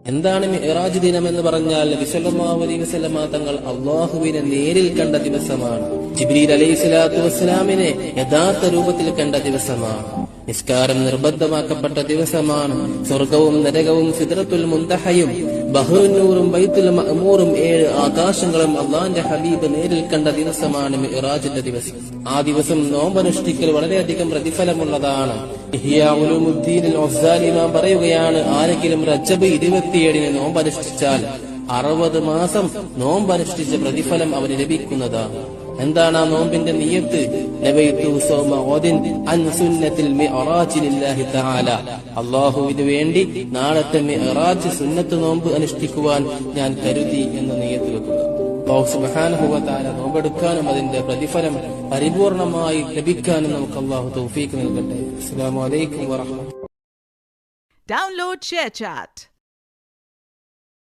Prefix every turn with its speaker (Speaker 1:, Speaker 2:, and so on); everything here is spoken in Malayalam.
Speaker 1: എന്താണ് മിഅ്റാജ് ദിനം എന്ന് പറഞ്ഞാൽ നബി സല്ലല്ലാഹു അലൈഹി വസല്ലമ തങ്ങൾ അല്ലാഹുവിനെ നേരിൽ കണ്ട ദിവസമാണ്. ജിബ്രീൽ അലൈഹിസ്സലാത്തു വസ്സലാമിനെ യഥാർത്ഥ രൂപത്തിൽ കണ്ട ദിവസമാണ്. നിസ്കാരം നിർബന്ധമാക്കപ്പെട്ട ദിവസമാണ്. സ്വർഗവും നരകവും സിദ്റത്തുൽ മുൻതഹയും ബഹ്റുന്നൂറും ബൈത്തുൽ മഅമൂറും 7 ആകാശങ്ങളും അല്ലാഹുവിന്റെ ഹബീബ് നേരിൽ കണ്ട ദിവസമാണ് മിഅ്റാജിന്റെ ദിവസം. ആ ദിവസം നോമ്പനുഷ്ഠിക്കൽ വളരെയധികം പ്രതിഫലമുള്ളതാണ്. ഇഹ്യാ ഉലൂമുദ്ദീൻ അൽ-ഗസാലി ഇമാം പറയുകയാണ്, ആരെങ്കിലും റജബ് 27 നോമ്പനുഷ്ഠിച്ചാൽ 60 മാസം നോമ്പനുഷ്ഠിച്ച പ്രതിഫലം അവന് ലഭിക്കുന്നതാണ്. എന്താണ് ആ നോമ്പിന്റെ നിയ്യത്ത്? നബൈതു സൗമ ഗദിൻ അൻ സുന്നത്തിൽ മിഅ്റാജി ലില്ലാഹി തആല. അല്ലാഹുവിനു വേണ്ടി നാളത്തെ മിഅ്റാജ് സുന്നത്ത് നോമ്പ് അനുഷ്ഠിക്കുവാൻ ഞാൻ കരുതി എന്ന നിയ്യത്ത് വെക്കുക. അല്ലാഹു സുബ്ഹാനഹു വ തആല നോമ്പെടുക്കാനും അതിന്റെ പ്രതിഫലം പരിപൂർണമായി ലഭിക്കാനും നമുക്ക് അല്ലാഹു തൗഫീഖ് നൽകട്ടെ. അസ്സലാമു അലൈക്കും വറഹ്മത്തുള്ളാഹി.
Speaker 2: Download ShareChat.